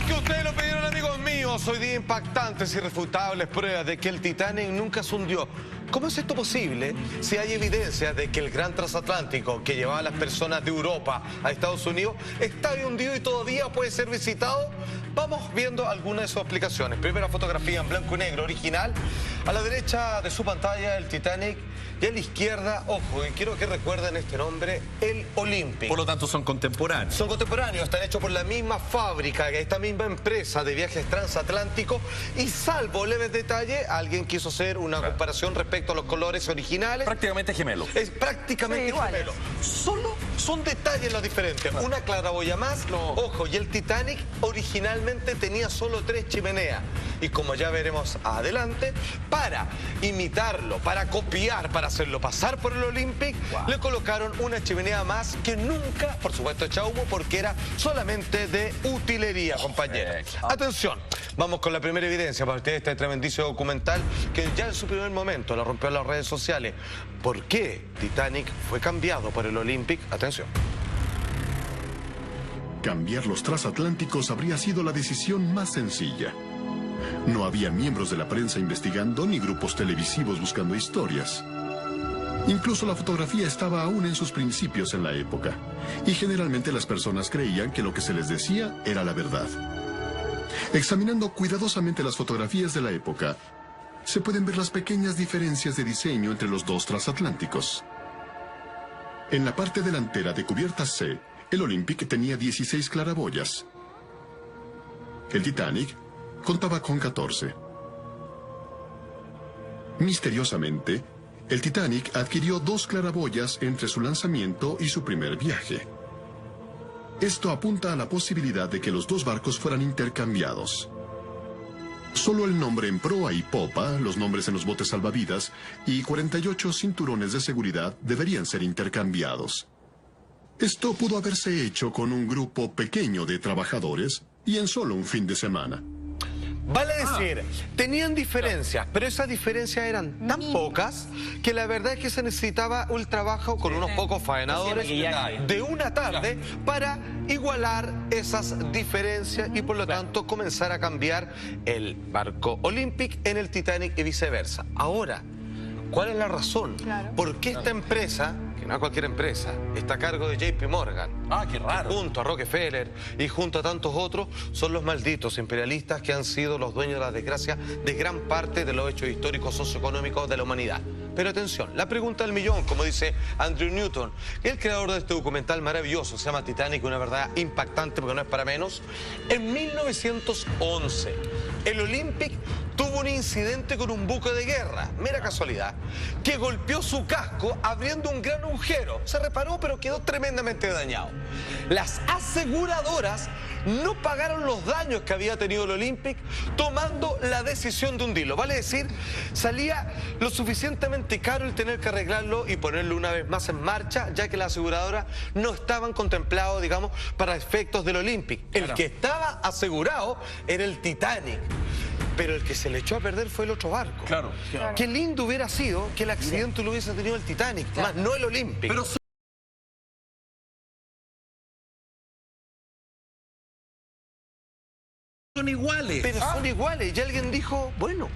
Porque ustedes lo pidieron, amigos míos. Hoy día impactantes y irrefutables pruebas de que el Titanic nunca se hundió. ¿Cómo es esto posible si hay evidencia de que el gran transatlántico que llevaba a las personas de Europa a Estados Unidos está hundido y todavía puede ser visitado? Vamos viendo algunas de sus explicaciones. Primera fotografía en blanco y negro original. A la derecha de su pantalla el Titanic y a la izquierda, ojo, y quiero que recuerden este nombre, el Olympic. Por lo tanto son contemporáneos. Son contemporáneos, están hechos por la misma fábrica, esta misma empresa de viajes transatlánticos, y salvo leves detalles, alguien quiso hacer una comparación respecto a los colores originales. Prácticamente gemelo. Es prácticamente gemelo. Solo son detalles los diferentes. Una claraboya más, ojo, y el Titanic originalmente tenía solo 3 chimeneas. Y como ya veremos adelante, para imitarlo, para copiar, para hacerlo pasar por el Olympic, le colocaron una chimenea más que nunca, por supuesto, echa humo, porque era solamente de utilería, compañeros. Atención, vamos con la primera evidencia para ustedes, este tremendísimo documental que ya en su primer momento lo rompió en las redes sociales. ¿Por qué Titanic fue cambiado por el Olympic? Atención. Cambiar los transatlánticos habría sido la decisión más sencilla. No había miembros de la prensa investigando ni grupos televisivos buscando historias. Incluso la fotografía estaba aún en sus principios en la época, y generalmente las personas creían que lo que se les decía era la verdad. Examinando cuidadosamente las fotografías de la época, se pueden ver las pequeñas diferencias de diseño entre los dos transatlánticos. En la parte delantera de cubierta C, el Olympic tenía 16 claraboyas. El Titanic contaba con 14. Misteriosamente, el Titanic adquirió 2 claraboyas entre su lanzamiento y su primer viaje. Esto apunta a la posibilidad de que los dos barcos fueran intercambiados. Solo el nombre en proa y popa, los nombres en los botes salvavidas y 48 cinturones de seguridad deberían ser intercambiados. Esto pudo haberse hecho con un grupo pequeño de trabajadores y en solo un fin de semana. Vale decir, tenían diferencias, pero esas diferencias eran tan pocas que la verdad es que se necesitaba un trabajo con unos pocos faenadores de una tarde para igualar esas diferencias y por lo tanto comenzar a cambiar el barco Olympic en el Titanic y viceversa. Ahora, ¿cuál es la razón? ¿Por qué esta empresa, que no es cualquier empresa, está a cargo de JP Morgan? Qué raro. Junto a Rockefeller y junto a tantos otros, son los malditos imperialistas que han sido los dueños de la desgracia de gran parte de los hechos históricos socioeconómicos de la humanidad. Pero atención, la pregunta del millón, como dice Andrew Newton, el creador de este documental maravilloso, se llama Titanic, una verdad impactante porque no es para menos. En 1911, el Olympic tuvo un incidente con un buque de guerra, mera casualidad, que golpeó su casco abriendo un gran agujero. Se reparó, pero quedó tremendamente dañado. Las aseguradoras no pagaron los daños que había tenido el Olympic, tomando la decisión de hundirlo. Vale decir, salía lo suficientemente caro el tener que arreglarlo y ponerlo una vez más en marcha, ya que las aseguradoras no estaban contemplados, digamos, para efectos del Olympic. El que estaba asegurado era el Titanic. Pero el que se le echó a perder fue el otro barco. Qué lindo hubiera sido que el accidente lo hubiese tenido el Titanic, más no el Olympic. Pero son iguales. Pero son iguales. Y alguien dijo, bueno,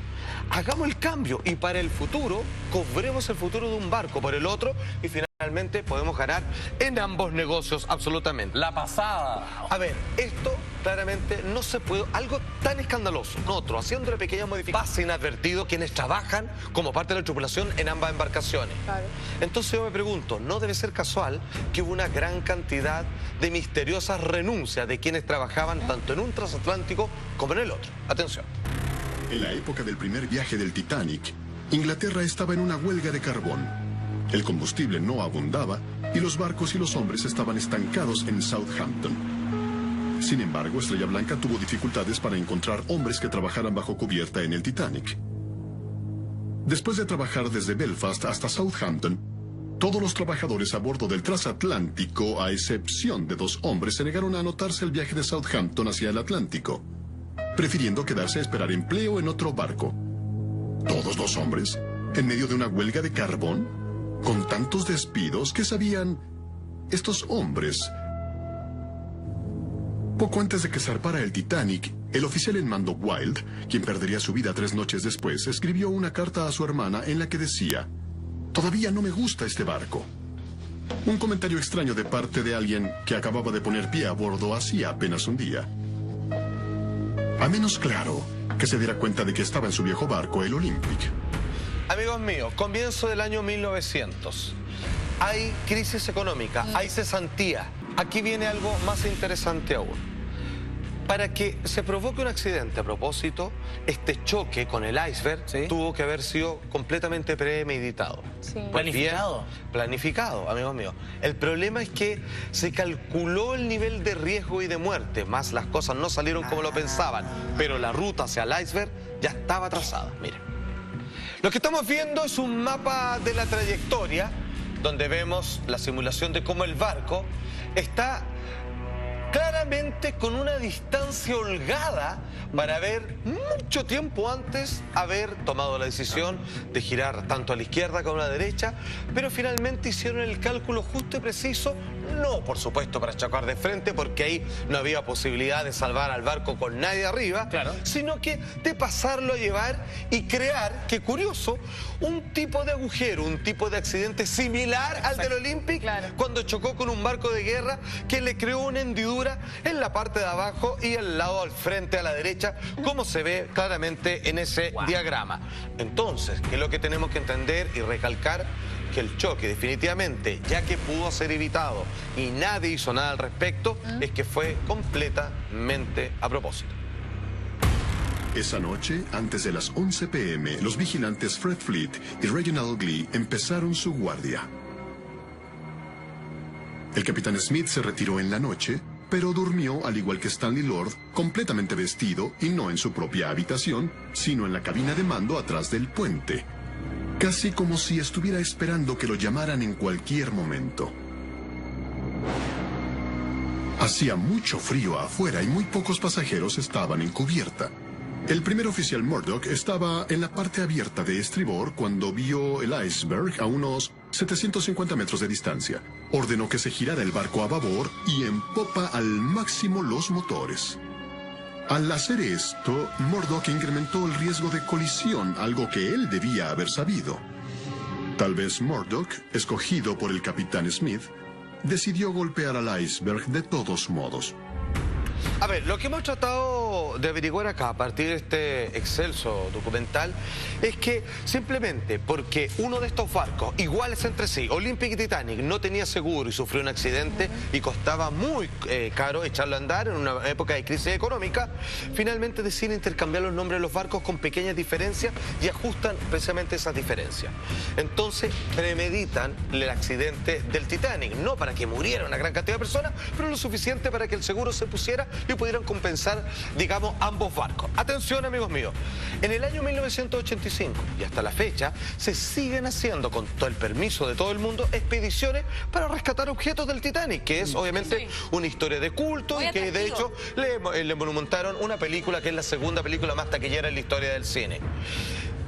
hagamos el cambio y para el futuro, cobremos el futuro de un barco por el otro y finalmente podemos ganar en ambos negocios absolutamente. La pasada. A ver, esto claramente no se puede, algo tan escandaloso. Nosotros, haciéndole pequeñas modificaciones, pasa inadvertido quienes trabajan como parte de la tripulación en ambas embarcaciones. Entonces yo me pregunto, ¿no debe ser casual que hubo una gran cantidad de misteriosas renuncias de quienes trabajaban tanto en un transatlántico como en el otro? Atención. En la época del primer viaje del Titanic, Inglaterra estaba en una huelga de carbón. El combustible no abundaba y los barcos y los hombres estaban estancados en Southampton. Sin embargo, Estrella Blanca tuvo dificultades para encontrar hombres que trabajaran bajo cubierta en el Titanic. Después de trabajar desde Belfast hasta Southampton, todos los trabajadores a bordo del transatlántico, a excepción de 2 hombres, se negaron a anotarse el viaje de Southampton hacia el Atlántico, prefiriendo quedarse a esperar empleo en otro barco. Todos los hombres, en medio de una huelga de carbón, con tantos despidos, ¿qué sabían estos hombres? Poco antes de que zarpara el Titanic, el oficial en mando Wilde, quien perdería su vida 3 noches después, escribió una carta a su hermana en la que decía: «Todavía no me gusta este barco». Un comentario extraño de parte de alguien que acababa de poner pie a bordo hacía apenas un día. A menos claro que se diera cuenta de que estaba en su viejo barco, el Olympic. Amigos míos, comienzo del año 1900. Hay crisis económica, hay cesantía. Aquí viene algo más interesante aún. Para que se provoque un accidente a propósito, este choque con el iceberg tuvo que haber sido completamente premeditado. ¿Planificado? Planificado, amigos míos. El problema es que se calculó el nivel de riesgo y de muerte, más las cosas no salieron como lo pensaban, pero la ruta hacia el iceberg ya estaba trazada. Miren. Lo que estamos viendo es un mapa de la trayectoria, donde vemos la simulación de cómo el barco está claramente con una distancia holgada para haber mucho tiempo antes haber tomado la decisión de girar tanto a la izquierda como a la derecha, pero finalmente hicieron el cálculo justo y preciso, no por supuesto para chocar de frente, porque ahí no había posibilidad de salvar al barco con nadie arriba, sino que de pasarlo a llevar y crear, qué curioso, un tipo de agujero, un tipo de accidente similar al del Olympic, cuando chocó con un barco de guerra que le creó una hendidura en la parte de abajo y el lado al frente a la derecha, como se ve claramente en ese diagrama. Entonces, ¿qué es lo que tenemos que entender y recalcar? Que el choque definitivamente, ya que pudo ser evitado y nadie hizo nada al respecto, es que fue completamente a propósito. Esa noche, antes de las 11 p.m., los vigilantes Fred Fleet y Reginald Glee empezaron su guardia. El capitán Smith se retiró en la noche, pero durmió, al igual que Stanley Lord, completamente vestido y no en su propia habitación, sino en la cabina de mando atrás del puente. Casi como si estuviera esperando que lo llamaran en cualquier momento. Hacía mucho frío afuera y muy pocos pasajeros estaban en cubierta. El primer oficial Murdoch estaba en la parte abierta de estribor cuando vio el iceberg a unos 750 metros de distancia. Ordenó que se girara el barco a babor y en popa al máximo los motores. Al hacer esto, Murdoch incrementó el riesgo de colisión, algo que él debía haber sabido. Tal vez Murdoch, escogido por el capitán Smith, decidió golpear al iceberg de todos modos. A ver, lo que hemos tratado de averiguar acá a partir de este excelso documental es que simplemente porque uno de estos barcos iguales entre sí, Olympic y Titanic, no tenía seguro y sufrió un accidente y costaba muy caro echarlo a andar en una época de crisis económica, finalmente deciden intercambiar los nombres de los barcos con pequeñas diferencias y ajustan precisamente esas diferencias. Entonces premeditan el accidente del Titanic, no para que muriera una gran cantidad de personas, pero lo suficiente para que el seguro se pusiera y pudieran compensar, digamos, ambos barcos. Atención, amigos míos, en el año 1985 y hasta la fecha se siguen haciendo, con todo el permiso de todo el mundo, expediciones para rescatar objetos del Titanic, que es obviamente una historia de culto y que de hecho le monumentaron una película que es la segunda película más taquillera en la historia del cine.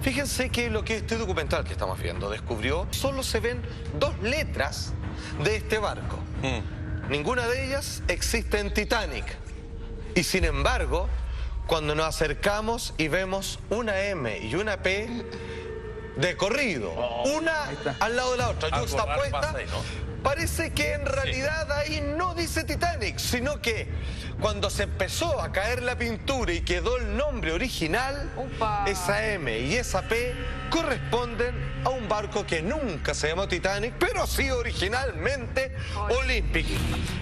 Fíjense que lo que este documental que estamos viendo descubrió, solo se ven 2 letras de este barco. Ninguna de ellas existe en Titanic. Y sin embargo, cuando nos acercamos y vemos una M y una P de corrido, una al lado de la otra, yuxtapuesta, parece que en realidad ahí no dice Titanic, sino que cuando se empezó a caer la pintura y quedó el nombre original, esa M y esa P corresponden a un barco que nunca se llamó Titanic, pero sí originalmente Olympic.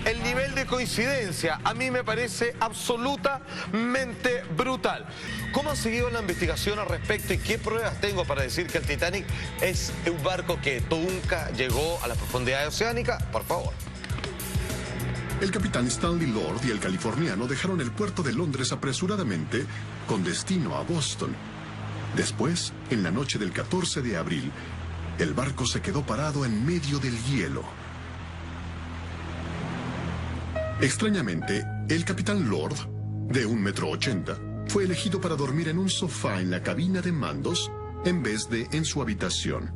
El nivel de coincidencia a mí me parece absolutamente brutal. ¿Cómo han seguido la investigación al respecto y qué pruebas tengo para decir que el Titanic es un barco que nunca llegó a las profundidades oceánicas? Por favor. El capitán Stanley Lord y el californiano dejaron el puerto de Londres apresuradamente con destino a Boston. Después, en la noche del 14 de abril, el barco se quedó parado en medio del hielo. Extrañamente, el capitán Lord, de 1,80 m, fue elegido para dormir en un sofá en la cabina de mandos en vez de en su habitación.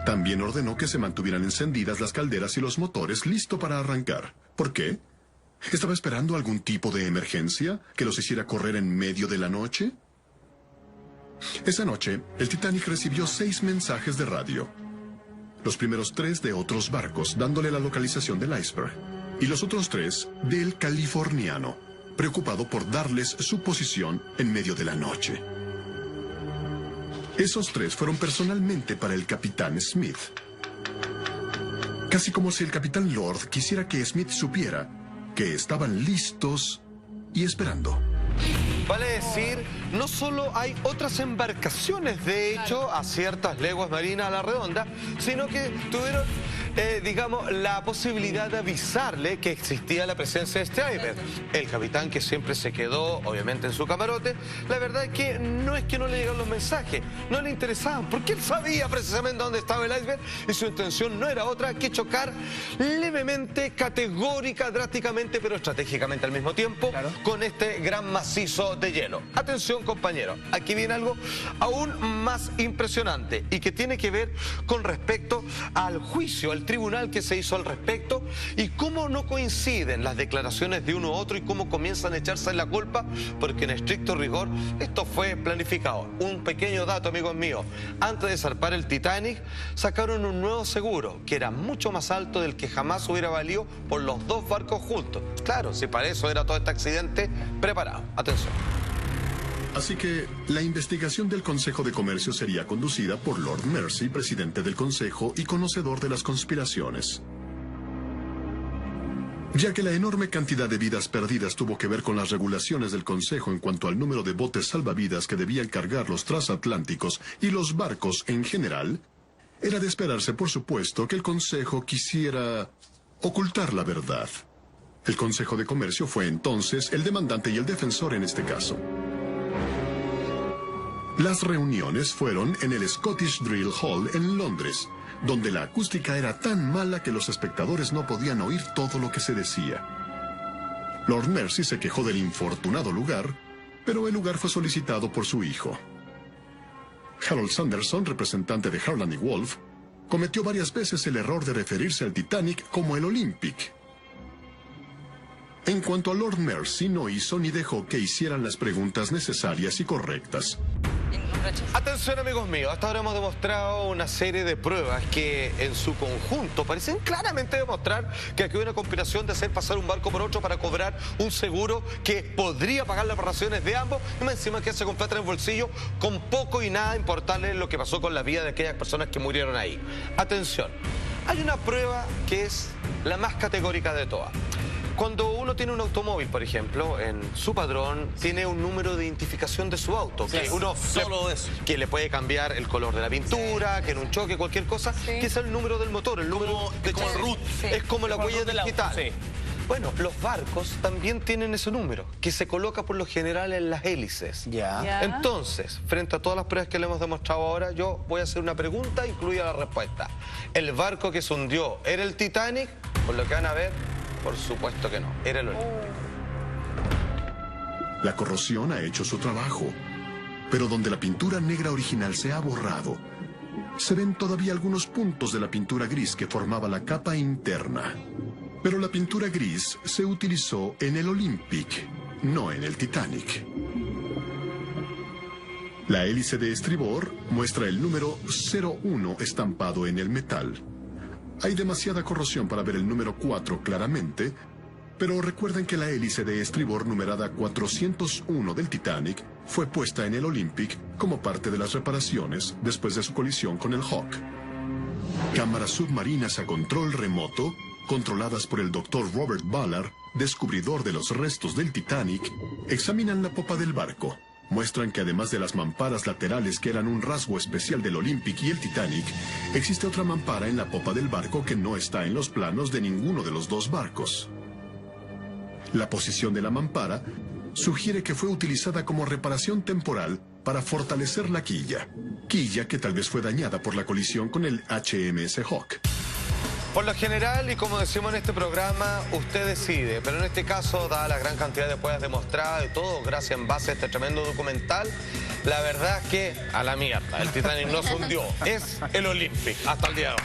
También ordenó que se mantuvieran encendidas las calderas y los motores listo para arrancar. ¿Por qué? ¿Estaba esperando algún tipo de emergencia que los hiciera correr en medio de la noche? Esa noche, el Titanic recibió 6 mensajes de radio. Los primeros 3 de otros barcos, dándole la localización del iceberg. Y los otros 3 del californiano, preocupado por darles su posición en medio de la noche. Esos 3 fueron personalmente para el capitán Smith. Casi como si el capitán Lord quisiera que Smith supiera que estaban listos y esperando. Vale decir, no solo hay otras embarcaciones, de hecho, a ciertas leguas marinas a la redonda, sino que tuvieron, digamos, la posibilidad de avisarle que existía la presencia de este iceberg. El capitán, que siempre se quedó, obviamente, en su camarote, la verdad es que no le llegaron los mensajes, no le interesaban, porque él sabía precisamente dónde estaba el iceberg y su intención no era otra que chocar levemente, categórica, drásticamente, pero estratégicamente al mismo tiempo, con este gran macizo de hielo. Atención, compañeros, aquí viene algo aún más impresionante y que tiene que ver con respecto al juicio, al tribunal que se hizo al respecto y cómo no coinciden las declaraciones de uno u otro y cómo comienzan a echarse en la culpa, porque en estricto rigor esto fue planificado. Un pequeño dato, amigos míos: antes de zarpar el Titanic sacaron un nuevo seguro que era mucho más alto del que jamás hubiera valido por los 2 barcos juntos. Claro, si para eso era todo este accidente preparado. Atención. Así que la investigación del Consejo de Comercio sería conducida por Lord Mersey, presidente del Consejo y conocedor de las conspiraciones. Ya que la enorme cantidad de vidas perdidas tuvo que ver con las regulaciones del Consejo en cuanto al número de botes salvavidas que debían cargar los transatlánticos y los barcos en general, era de esperarse, por supuesto, que el Consejo quisiera ocultar la verdad. El Consejo de Comercio fue entonces el demandante y el defensor en este caso. Las reuniones fueron en el Scottish Drill Hall en Londres, donde la acústica era tan mala que los espectadores no podían oír todo lo que se decía. Lord Mersey se quejó del infortunado lugar, pero el lugar fue solicitado por su hijo. Harold Sanderson, representante de Harland y Wolff, cometió varias veces el error de referirse al Titanic como el Olympic. En cuanto a Lord Mersey, no hizo ni dejó que hicieran las preguntas necesarias y correctas. Atención, amigos míos, hasta ahora hemos demostrado una serie de pruebas que en su conjunto parecen claramente demostrar que aquí hay una conspiración de hacer pasar un barco por otro para cobrar un seguro que podría pagar las reparaciones de ambos y más encima que se con plata en el bolsillo con poco y nada importarle lo que pasó con la vida de aquellas personas que murieron ahí. Atención, hay una prueba que es la más categórica de todas. Cuando uno tiene un automóvil, por ejemplo, en su padrón tiene un número de identificación de su auto, que uno que le puede cambiar el color de la pintura, que en un choque, cualquier cosa, que es el número del motor, el número de como el root. Es como la huella digital. Sí. Bueno, los barcos también tienen ese número, que se coloca por lo general en las hélices. Ya. Entonces, frente a todas las pruebas que le hemos demostrado ahora, yo voy a hacer una pregunta, incluida la respuesta. ¿El barco que se hundió era el Titanic? Por lo que van a ver, por supuesto que no, era el Olympic. La corrosión ha hecho su trabajo, pero donde la pintura negra original se ha borrado, se ven todavía algunos puntos de la pintura gris que formaba la capa interna. Pero la pintura gris se utilizó en el Olympic, no en el Titanic. La hélice de estribor muestra el número 01 estampado en el metal. Hay demasiada corrosión para ver el número 4 claramente, pero recuerden que la hélice de estribor numerada 401 del Titanic fue puesta en el Olympic como parte de las reparaciones después de su colisión con el Hawk. Cámaras submarinas a control remoto, controladas por el Dr. Robert Ballard, descubridor de los restos del Titanic, examinan la popa del barco. Muestran que además de las mamparas laterales que eran un rasgo especial del Olympic y el Titanic, existe otra mampara en la popa del barco que no está en los planos de ninguno de los 2 barcos. La posición de la mampara sugiere que fue utilizada como reparación temporal para fortalecer la quilla que tal vez fue dañada por la colisión con el HMS Hawk. Por lo general, y como decimos en este programa, usted decide, pero en este caso, dada la gran cantidad de pruebas demostradas y todo, gracias en base a este tremendo documental, la verdad es que a la mierda, el Titanic no se hundió, es el Olympic hasta el día de hoy.